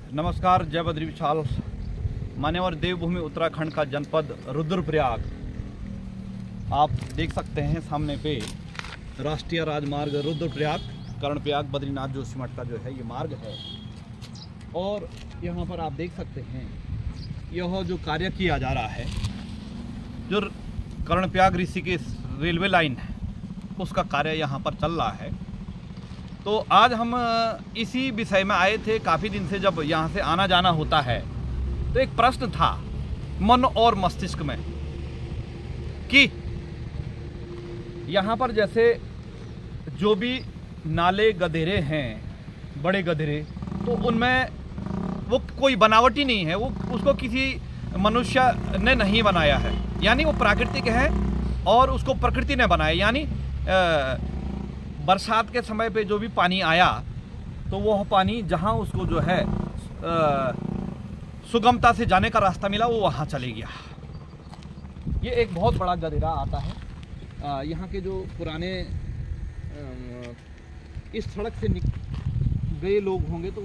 नमस्कार, जय बद्री विशाल। मान्यवर देवभूमि उत्तराखंड का जनपद रुद्रप्रयाग आप देख सकते हैं सामने पे राष्ट्रीय राजमार्ग रुद्रप्रयाग कर्णप्रयाग बद्रीनाथ जोशीमठ का जो है ये मार्ग है। और यहाँ पर आप देख सकते हैं यह जो कार्य किया जा रहा है, जो कर्णप्रयाग ऋषिकेश रेलवे लाइन है उसका कार्य यहाँ पर चल रहा है। तो आज हम इसी विषय में आए थे। काफ़ी दिन से जब यहाँ से आना जाना होता है तो एक प्रश्न था मन और मस्तिष्क में कि यहाँ पर जैसे जो भी नाले गधेरे हैं, बड़े गधेरे, तो उनमें वो कोई बनावटी नहीं है, वो उसको किसी मनुष्य ने नहीं बनाया है, यानी वो प्राकृतिक है और उसको प्रकृति ने बनाया। यानी बरसात के समय पे जो भी पानी आया तो वह पानी जहाँ उसको जो है सुगमता से जाने का रास्ता मिला वो वहाँ चले गया। ये एक बहुत बड़ा गधेरा आता है। यहाँ के जो पुराने इस सड़क से गए लोग होंगे तो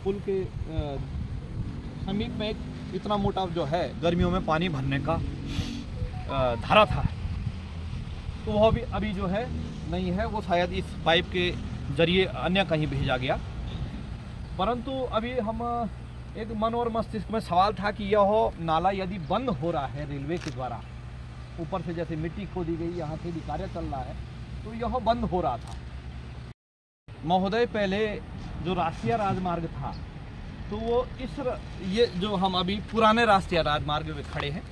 पुल के समीप में एक इतना मोटा जो है गर्मियों में पानी भरने का धारा था, तो वह भी अभी जो है नहीं है, वो शायद इस पाइप के जरिए अन्य कहीं भेजा गया। परंतु अभी हम एक मन और मस्तिष्क में सवाल था कि यह नाला यदि बंद हो रहा है रेलवे के द्वारा, ऊपर से जैसे मिट्टी खोदी गई, यहाँ से भी कार्य चल रहा है, तो यह बंद हो रहा था। महोदय, पहले जो राष्ट्रीय राजमार्ग था तो वो ये जो हम अभी पुराने राष्ट्रीय राजमार्ग में खड़े हैं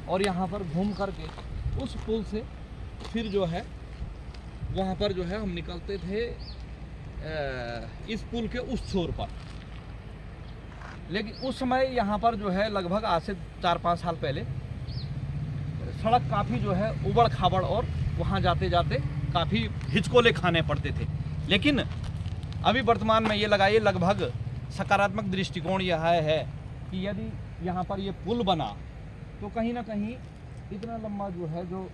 और यहाँ पर घूम करके उस पुल से फिर जो है वहाँ पर जो है हम निकलते थे इस पुल के उस छोर पर। लेकिन उस समय यहाँ पर जो है लगभग आज से 4-5 साल पहले सड़क काफ़ी जो है उबड़ खाबड़ और वहाँ जाते जाते काफ़ी हिचकोले खाने पड़ते थे। लेकिन अभी वर्तमान में ये लगाइए लगभग सकारात्मक दृष्टिकोण यह है कि यदि यहाँ पर ये पुल बना तो कहीं ना कहीं इतना लंबा जो है जो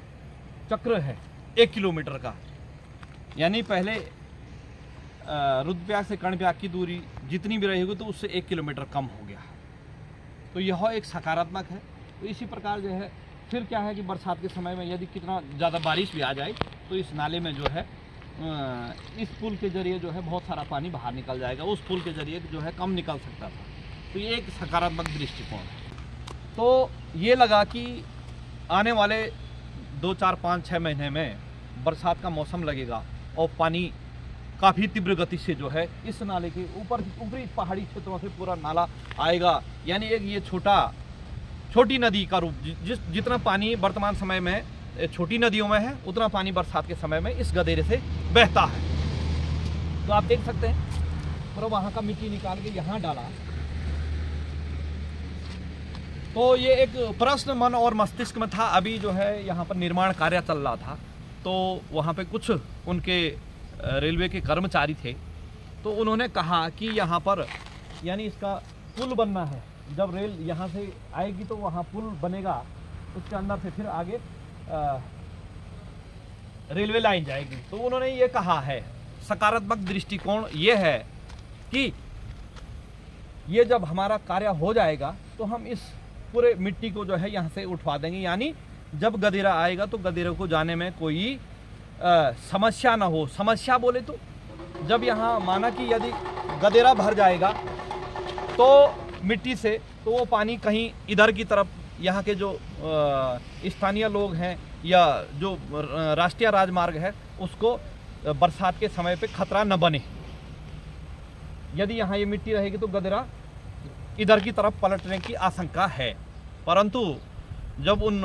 चक्र है 1 किलोमीटर का, यानी पहले रुद्रप्रयाग से कर्णप्रयाग की दूरी जितनी भी रहेगी तो उससे 1 किलोमीटर कम हो गया। तो यह एक सकारात्मक है। तो इसी प्रकार जो है फिर क्या है कि बरसात के समय में यदि कितना ज़्यादा बारिश भी आ जाए तो इस नाले में जो है इस पुल के जरिए जो है बहुत सारा पानी बाहर निकल जाएगा, उस पुल के जरिए जो है कम निकल सकता था। तो ये एक सकारात्मक दृष्टिकोण है। तो ये लगा कि आने वाले 2-4-5-6 महीने में बरसात का मौसम लगेगा और पानी काफ़ी तीव्र गति से जो है इस नाले के ऊपरी पहाड़ी क्षेत्रों से पूरा नाला आएगा। यानी एक ये छोटी नदी का रूप, जितना पानी वर्तमान समय में छोटी नदियों में है उतना पानी बरसात के समय में इस गधेरे से बहता है। तो आप देख सकते हैं पूरा वहाँ का मिट्टी निकाल के यहाँ डाला। तो ये एक प्रश्न मन और मस्तिष्क में था। अभी जो है यहाँ पर निर्माण कार्य चल रहा था, तो वहाँ पे कुछ उनके रेलवे के कर्मचारी थे, तो उन्होंने कहा कि यहाँ पर यानी इसका पुल बनना है। जब रेल यहाँ से आएगी तो वहाँ पुल बनेगा, उसके अंदर से फिर आगे रेलवे लाइन जाएगी। तो उन्होंने ये कहा है, सकारात्मक दृष्टिकोण ये है कि ये जब हमारा कार्य हो जाएगा तो हम इस पूरे मिट्टी को जो है यहाँ से उठवा देंगे। यानी जब गधेरा आएगा तो गधेरे को जाने में कोई समस्या ना हो। समस्या बोले तो जब यहाँ माना कि यदि गधेरा भर जाएगा तो मिट्टी से, तो वो पानी कहीं इधर की तरफ यहाँ के जो स्थानीय लोग हैं या जो राष्ट्रीय राजमार्ग है उसको बरसात के समय पे खतरा न बने। यदि यहाँ ये मिट्टी रहेगी तो गधेरा इधर की तरफ पलटने की आशंका है। परंतु जब उन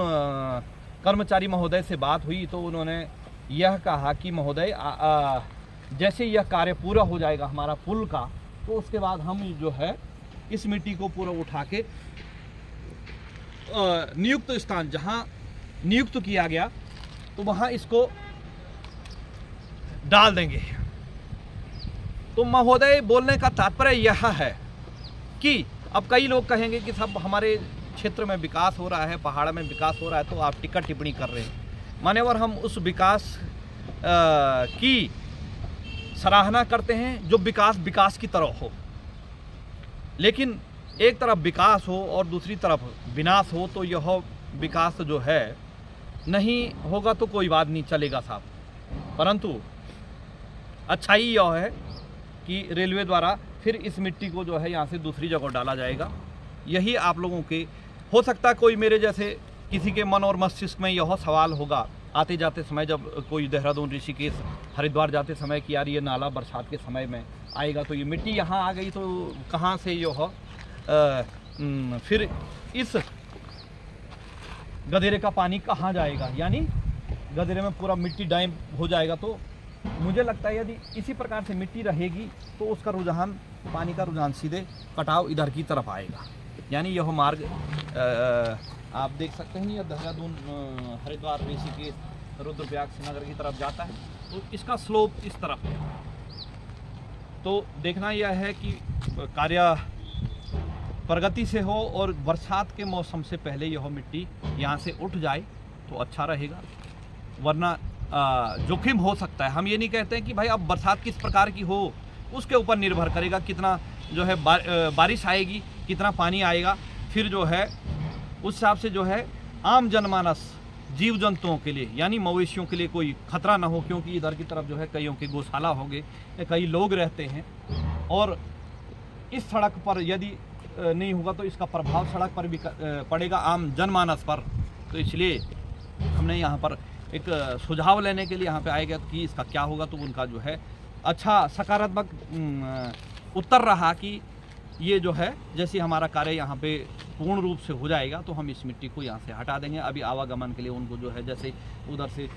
कर्मचारी महोदय से बात हुई तो उन्होंने यह कहा कि महोदय जैसे यह कार्य पूरा हो जाएगा हमारा पुल का, तो उसके बाद हम जो है इस मिट्टी को पूरा उठा के नियुक्त स्थान जहाँ नियुक्त किया गया तो वहाँ इसको डाल देंगे। तो महोदय बोलने का तात्पर्य यह है कि अब कई लोग कहेंगे कि सब हमारे क्षेत्र में विकास हो रहा है, पहाड़ में विकास हो रहा है, तो आप टिक्का टिप्पणी कर रहे हैं। मान्यवर, हम उस विकास की सराहना करते हैं जो विकास की तरह हो। लेकिन एक तरफ विकास हो और दूसरी तरफ विनाश हो तो यह विकास जो है नहीं होगा तो कोई बात नहीं, चलेगा साहब। परंतु अच्छाई यह है कि रेलवे द्वारा फिर इस मिट्टी को जो है यहाँ से दूसरी जगह डाला जाएगा। यही आप लोगों के हो सकता है कोई मेरे जैसे किसी के मन और मस्तिष्क में यह सवाल होगा आते जाते समय, जब कोई देहरादून, ऋषिकेश, हरिद्वार जाते समय कि यार ये नाला बरसात के समय में आएगा तो ये मिट्टी यहाँ आ गई तो कहाँ से यह फिर इस गधेरे का पानी कहाँ जाएगा, यानी गधेरे में पूरा मिट्टी डैम हो जाएगा। तो मुझे लगता है यदि इसी प्रकार से मिट्टी रहेगी तो उसका रुझान, पानी का रुझान सीधे कटाव इधर की तरफ आएगा। यानी यह मार्ग आप देख सकते हैं, यह देहरादून, हरिद्वार, ऋषिकेश, रुद्रप्रयाग, श्रीनगर की तरफ जाता है तो इसका स्लोप इस तरफ है। तो देखना यह है कि कार्य प्रगति से हो और बरसात के मौसम से पहले यह मिट्टी यहाँ से उठ जाए तो अच्छा रहेगा, वरना जोखिम हो सकता है। हम ये नहीं कहते हैं कि भाई अब बरसात किस प्रकार की हो, उसके ऊपर निर्भर करेगा कितना जो है बारिश आएगी, कितना पानी आएगा, फिर जो है उस हिसाब से जो है आम जनमानस, जीव जंतुओं के लिए यानी मवेशियों के लिए कोई खतरा ना हो, क्योंकि इधर की तरफ जो है कईयों के गौशाला होंगे, कई लोग रहते हैं और इस सड़क पर यदि नहीं होगा तो इसका प्रभाव सड़क पर भी पड़ेगा, आम जनमानस पर। तो इसलिए हमने यहाँ पर एक सुझाव लेने के लिए यहाँ पे आए गए कि इसका क्या होगा, तो उनका जो है अच्छा सकारात्मक उत्तर रहा कि ये जो है जैसे हमारा कार्य यहाँ पे पूर्ण रूप से हो जाएगा तो हम इस मिट्टी को यहाँ से हटा देंगे। अभी आवागमन के लिए उनको जो है जैसे उधर से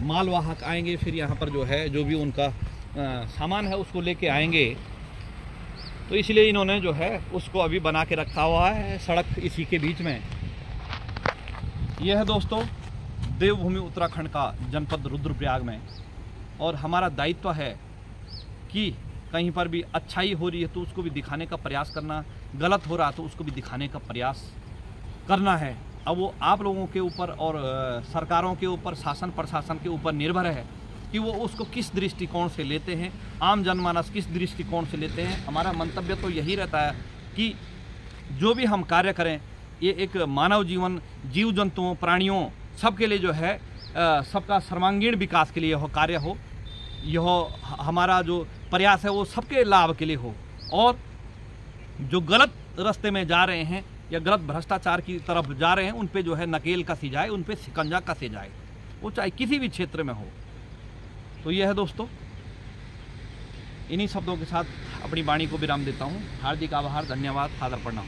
मालवाहक आएंगे, फिर यहाँ पर जो है जो भी उनका सामान है उसको लेके आएंगे, तो इसलिए इन्होंने जो है उसको अभी बना के रखा हुआ है सड़क इसी के बीच में। यह है दोस्तों देवभूमि उत्तराखंड का जनपद रुद्रप्रयाग में, और हमारा दायित्व है कि कहीं पर भी अच्छाई हो रही है तो उसको भी दिखाने का प्रयास करना, गलत हो रहा तो उसको भी दिखाने का प्रयास करना है। अब वो आप लोगों के ऊपर और सरकारों के ऊपर, शासन प्रशासन के ऊपर निर्भर है कि वो उसको किस दृष्टिकोण से लेते हैं, आम जनमानस किस दृष्टिकोण से लेते हैं। हमारा मंतव्य तो यही रहता है कि जो भी हम कार्य करें ये एक मानव जीवन, जीव जंतुओं, प्राणियों सबके लिए जो है सबका सर्वांगीण विकास के लिए यह कार्य हो, यह हमारा जो प्रयास है वो सबके लाभ के लिए हो, और जो गलत रास्ते में जा रहे हैं या गलत भ्रष्टाचार की तरफ जा रहे हैं उन पे जो है नकेल कसी जाए, उन पे शिकंजा कसे जाए, वो चाहे किसी भी क्षेत्र में हो। तो यह है दोस्तों, इन्हीं शब्दों के साथ अपनी वाणी को विराम देता हूँ। हार्दिक आभार, धन्यवाद, फादर प्रणाम।